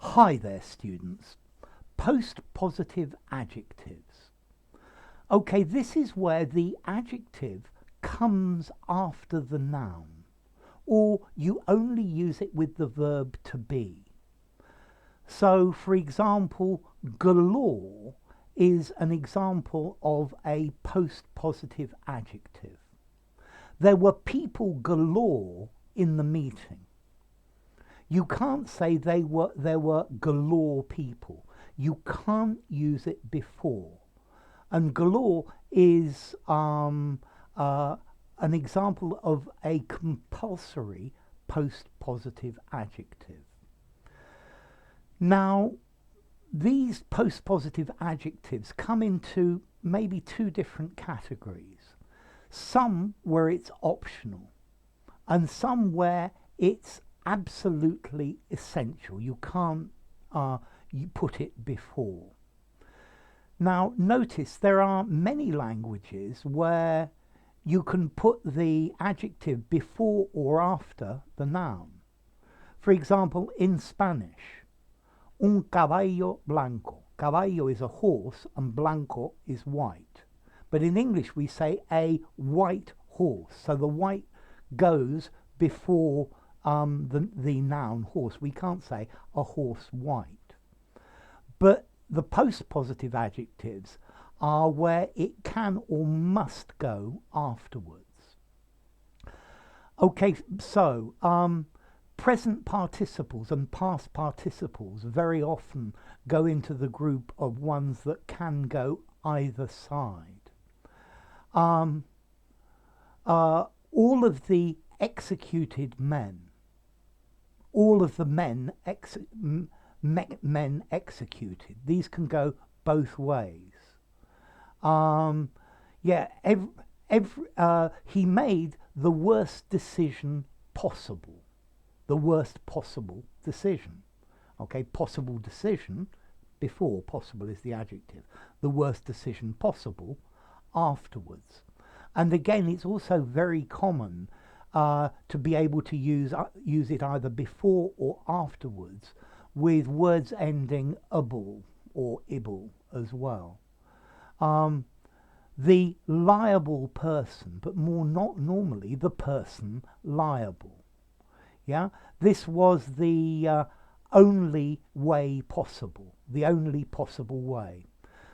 Hi there, students. Postpositive adjectives. Okay, this is where the adjective comes after the noun, or you only use it with the verb to be. So, for example, galore is an example of a postpositive adjective. There were people galore in the meeting. You can't say there were galore people. You can't use it before. And galore is an example of a compulsory postpositive adjective. Now, these postpositive adjectives come into maybe two different categories. Some where it's optional, and some where it's absolutely essential. You can't you put it before. Now notice there are many languages where you can put the adjective before or after the noun. For example, in Spanish, un caballo blanco. Caballo is a horse and blanco is white. But in English we say a white horse. So the white goes before the noun horse. We can't say a horse white. But the postpositive adjectives are where it can or must go afterwards. Okay, so present participles and past participles very often go into the group of ones that can go either side. All of the executed men, all of the men executed. These can go both ways. He made the worst decision possible. The worst possible decision. Okay, possible decision before, possible is the adjective. The worst decision possible afterwards. And again, it's also very common to be able to use it either before or afterwards with words ending able or ibble as well. The liable person, but more not normally the person liable. Yeah, this was the only way possible, the only possible way.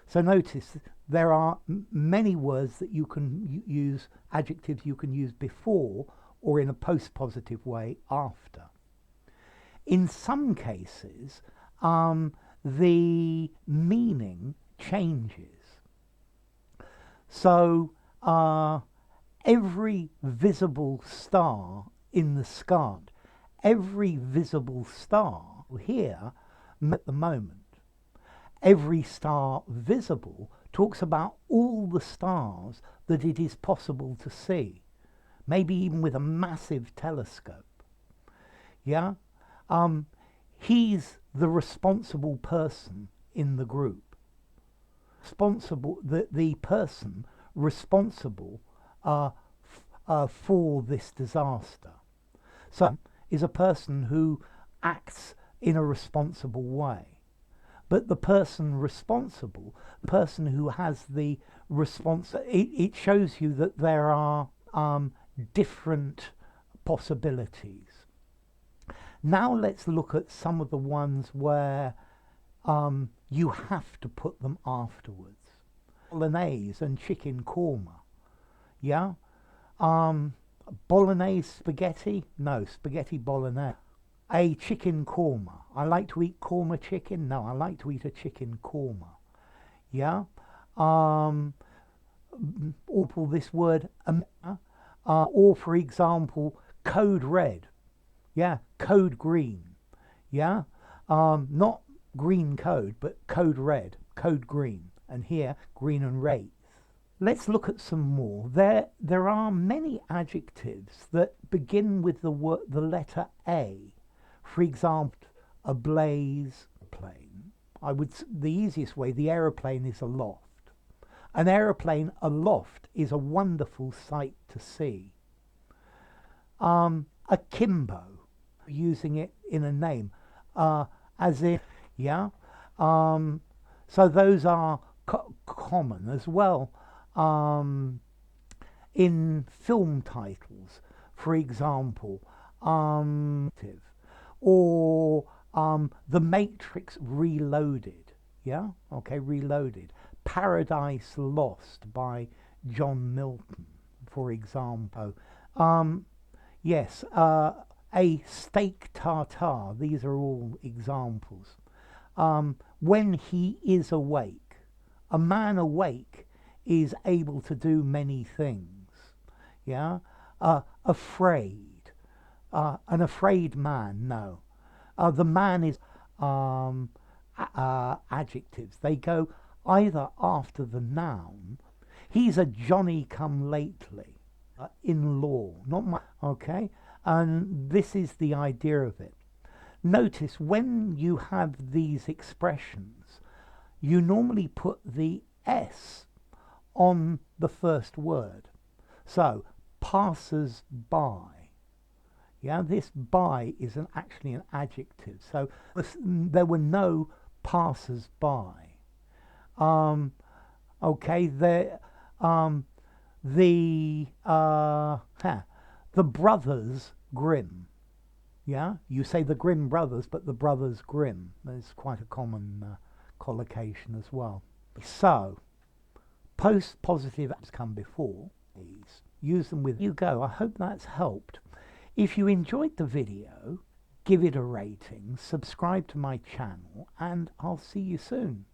So notice there are many words that you can use, adjectives you can use before or in a postpositive way after. In some cases, the meaning changes. So every visible star in the sky, every visible star here at the moment, every star visible talks about all the stars that it is possible to see, maybe even with a massive telescope. Yeah, he's the responsible person in the group. The person responsible for this disaster. So is a person who acts in a responsible way. But the person responsible, the person who has the it shows you that there are different possibilities. Now let's look at some of the ones where you have to put them afterwards. Bolognese and chicken korma. Yeah? Bolognese spaghetti? No, spaghetti bolognese. A chicken korma. I like to eat korma chicken. No, I like to eat a chicken korma. Yeah? Or this word, or for example, code red. Yeah, code green. Yeah? Not green code, but code red, code green. And here, green and red. Let's look at some more. There are many adjectives that begin with the letter A. For example, a blaze, plane. The easiest way, the aeroplane is aloft. An aeroplane aloft is a wonderful sight to see. Akimbo, using it in a name. as if, yeah. So those are common as well. In film titles, for example, or The Matrix Reloaded, yeah, okay, Reloaded, Paradise Lost by John Milton, for example. Yes, a steak tartare, these are all examples. When he is awake, a man awake is able to do many things, yeah. Afraid, an afraid man, no. The man is adjectives. They go either after the noun. He's a Johnny come lately, in law, not my, okay? And this is the idea of it. Notice when you have these expressions, you normally put the S on the first word. So, passers by. Yeah, this by is actually an adjective. So there were no passers by. Okay, the brothers Grimm. Yeah, you say the Grimm brothers, but the brothers Grimm. There's quite a common collocation as well. So, post-positive adjectives come before these. Use them with you go. I hope that's helped. If you enjoyed the video, give it a rating, subscribe to my channel, and I'll see you soon.